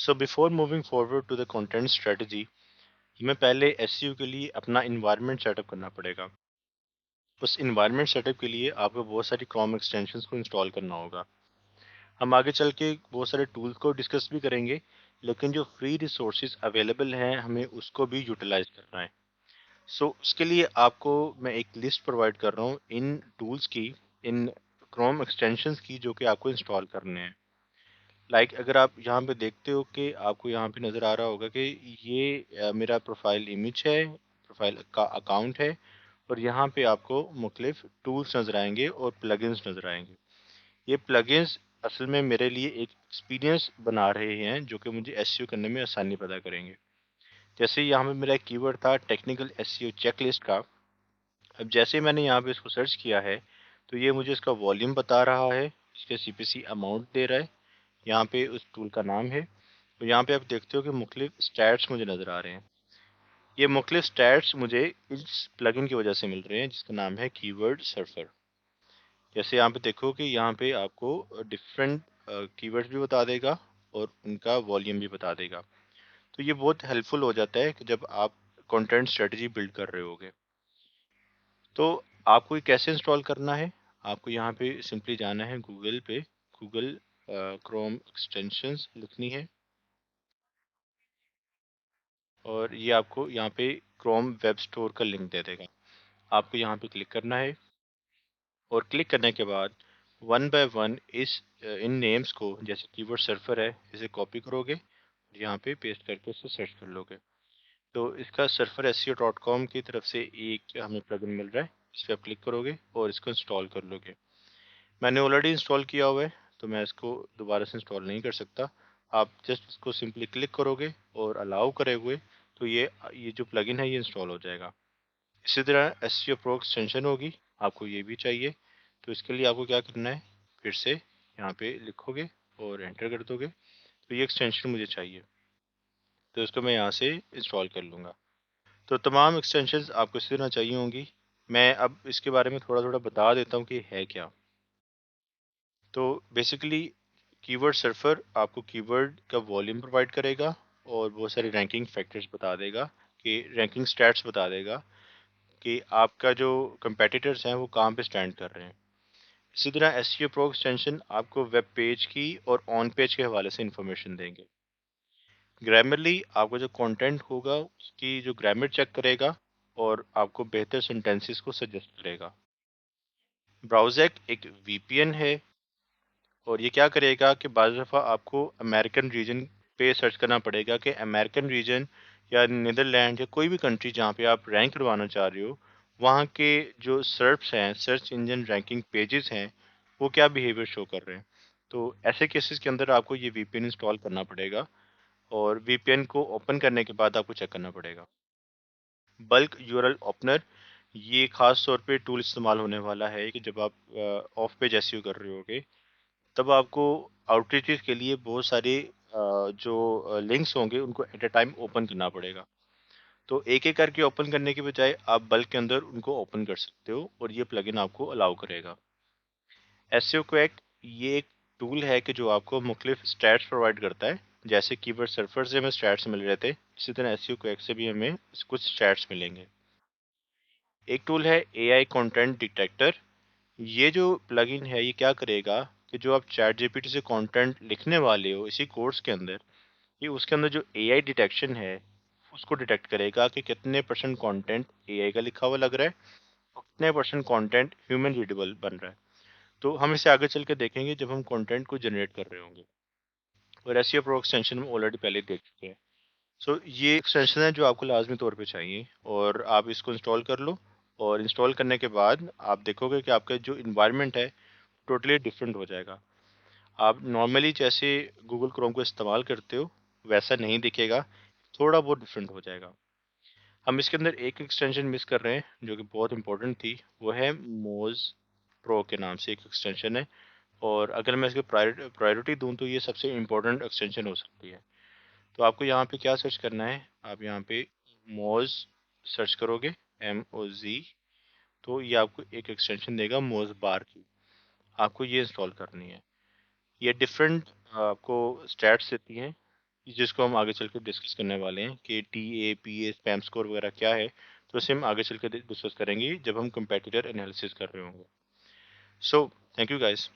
So before moving forward to the content strategy, हमें पहले SEO के लिए अपना इन्वायरमेंट सेटअप करना पड़ेगा। उस इन्वायरमेंट सेटअप के लिए आपको बहुत सारी क्रोम एक्सटेंशंस को इंस्टॉल करना होगा। हम आगे चल के बहुत सारे टूल्स को डिस्कस भी करेंगे, लेकिन जो फ्री रिसोर्सेज अवेलेबल हैं हमें उसको भी यूटिलाइज करना है। सो उसके लिए आपको मैं एक लिस्ट प्रोवाइड कर रहा हूँ इन टूल्स की, इन क्रोम एक्सटेंशंस की जो कि आपको इंस्टॉल करने हैं। अगर आप यहाँ पे देखते हो कि आपको यहाँ पे नज़र आ रहा होगा कि ये मेरा प्रोफाइल इमेज है, प्रोफाइल का अकाउंट है, और यहाँ पे आपको मुख्तलिफ टूल्स नज़र आएंगे और प्लगइन्स नज़र आएंगे। ये प्लगइन्स असल में मेरे लिए एक एक्सपीरियंस बना रहे हैं जो कि मुझे एसईओ करने में आसानी पैदा करेंगे। जैसे यहाँ पे मेरा एक कीवर्ड था टेक्निकल एसईओ चेकलिस्ट का। अब जैसे मैंने यहाँ पे इसको सर्च किया है तो ये मुझे इसका वॉल्यूम बता रहा है, इसके सीपीसी अमाउंट दे रहा है, यहाँ पे उस टूल का नाम है। तो यहाँ पे आप देखते हो कि मुख्तलिफ स्टैट्स मुझे नज़र आ रहे हैं। ये मुख्तलिफ स्टैट्स मुझे इस प्लगइन की वजह से मिल रहे हैं जिसका नाम है कीवर्ड सर्फर। जैसे यहाँ पे देखो कि यहाँ पे आपको डिफरेंट कीवर्ड्स भी बता देगा और उनका वॉल्यूम भी बता देगा। तो ये बहुत हेल्पफुल हो जाता है कि जब आप कंटेंट स्ट्रेटजी बिल्ड कर रहे होगे। तो आपको ये कैसे इंस्टॉल करना है, आपको यहाँ पे सिंपली जाना है गूगल पे, गूगल क्रोम एक्सटेंशंस लिखनी है, और ये आपको यहाँ पे क्रोम वेब स्टोर का लिंक दे देगा। आपको यहाँ पे क्लिक करना है, और क्लिक करने के बाद one by one in names को, जैसे कीवर्ड सर्फर है, इसे कॉपी करोगे, यहाँ पे पेस्ट करके इसे सर्च कर लोगे। तो इसका सर्फर SEO.com की तरफ से एक हमें प्लगइन मिल रहा है, इस पर आप क्लिक करोगे और इसको इंस्टॉल कर लोगे। मैंने ऑलरेडी इंस्टॉल किया हुआ है तो मैं इसको दोबारा से इंस्टॉल नहीं कर सकता। आप जस्ट इसको सिंपली क्लिक करोगे और अलाउ करे हुए तो ये जो प्लगइन है ये इंस्टॉल हो जाएगा। इसी तरह SEO प्रो एक्सटेंशन होगी, आपको ये भी चाहिए। तो इसके लिए आपको क्या करना है, फिर से यहाँ पे लिखोगे और एंटर कर दोगे। तो ये एक्सटेंशन मुझे चाहिए, तो इसको मैं यहाँ से इंस्टॉल कर लूँगा। तो तमाम एक्सटेंशंस आपको इसी तरह चाहिए होंगी। मैं अब इसके बारे में थोड़ा थोड़ा बता देता हूँ कि है क्या। तो बेसिकली कीवर्ड सर्फर आपको कीवर्ड का वॉल्यूम प्रोवाइड करेगा और बहुत सारे रैंकिंग फैक्टर्स बता देगा, कि रैंकिंग स्टैट्स बता देगा कि आपका जो कंपेटिटर्स हैं वो कहाँ पे स्टैंड कर रहे हैं। इसी तरह एसईओ प्रो एक्सटेंशन आपको वेब पेज की और ऑन पेज के हवाले से इंफॉर्मेशन देंगे। ग्रामरली आपका जो कंटेंट होगा उसकी जो ग्रामर चेक करेगा और आपको बेहतर सेंटेंसेस को सजेस्ट करेगा। ब्राउज़ेक एक वीपीएन है, और ये क्या करेगा कि बाज़ दफ़ा आपको अमेरिकन रीजन पे सर्च करना पड़ेगा कि अमेरिकन रीजन या नीदरलैंड या कोई भी कंट्री जहाँ पे आप रैंक करवाना चाह रहे हो, वहाँ के जो सर्प्स हैं, सर्च इंजन रैंकिंग पेजेस हैं, वो क्या बिहेवियर शो कर रहे हैं। तो ऐसे केसेस के अंदर आपको ये वीपीएन इंस्टॉल करना पड़ेगा, और वीपीएन को ओपन करने के बाद आपको चेक करना पड़ेगा। बल्क यूआरएल ओपनर, ये खास तौर पे टूल इस्तेमाल होने वाला है कि जब आप ऑफ पेज एसईओ कर रहे होगे, तब आपको आउटरीचेस के लिए बहुत सारे जो लिंक्स होंगे उनको एट अ टाइम ओपन करना पड़ेगा। तो एक एक करके ओपन करने के बजाय आप बल्क के अंदर उनको ओपन कर सकते हो, और ये प्लगइन आपको अलाउ करेगा। एसईओ क्वैक, ये एक टूल है कि जो आपको मुख्तलिफ स्टैट्स प्रोवाइड करता है। जैसे कीवर्ड सर्फर से हमें स्टैट्स मिल रहे थे, इसी तरह एसईओ क्वैक से भी हमें कुछ स्टैट्स मिलेंगे। एक टूल है एआई कंटेंट डिटेक्टर। ये जो प्लगइन है ये क्या करेगा कि जो आप चैट जीपीटी से कंटेंट लिखने वाले हो इसी कोर्स के अंदर, ये उसके अंदर जो एआई डिटेक्शन है उसको डिटेक्ट करेगा कि कितने परसेंट कंटेंट एआई का लिखा हुआ लग रहा है और कितने परसेंट कंटेंट ह्यूमन रीडेबल बन रहा है। तो हम इसे आगे चल के देखेंगे जब हम कंटेंट को जनरेट कर रहे होंगे, और एसईओ प्रो एक्सटेंशन में ऑलरेडी पहले ही देख चुके हैं। सो ये एक्सटेंशन है जो आपको लाजमी तौर पे चाहिए, और आप इसको इंस्टॉल कर लो। और इंस्टॉल करने के बाद आप देखोगे कि आपका जो इन्वायरमेंट है टोटली डिफरेंट हो जाएगा। आप नॉर्मली जैसे गूगल क्रोम को इस्तेमाल करते हो वैसा नहीं दिखेगा, थोड़ा बहुत डिफरेंट हो जाएगा। हम इसके अंदर एक एक्सटेंशन मिस कर रहे हैं जो कि बहुत इंपॉर्टेंट थी, वो है मोज प्रो के नाम से एक एक्सटेंशन है। और अगर मैं इसको प्रायोरिटी दूं तो ये सबसे इम्पोर्टेंट एक्सटेंशन हो सकती है। तो आपको यहाँ पे क्या सर्च करना है, आप यहाँ पे मोज सर्च करोगे, MOZ, तो ये आपको एक एक्सटेंशन देगा मोज बार की, आपको ये इंस्टॉल करनी है। ये डिफरेंट आपको स्टैट्स देती हैं, जिसको हम आगे चल के डिस्कस करने वाले हैं कि TAPA स्पैम स्कोर वगैरह क्या है, तो इसे हम आगे चल के डिस्कस करेंगे जब हम कंपेटिटर एनालिसिस कर रहे होंगे। So thank you guys.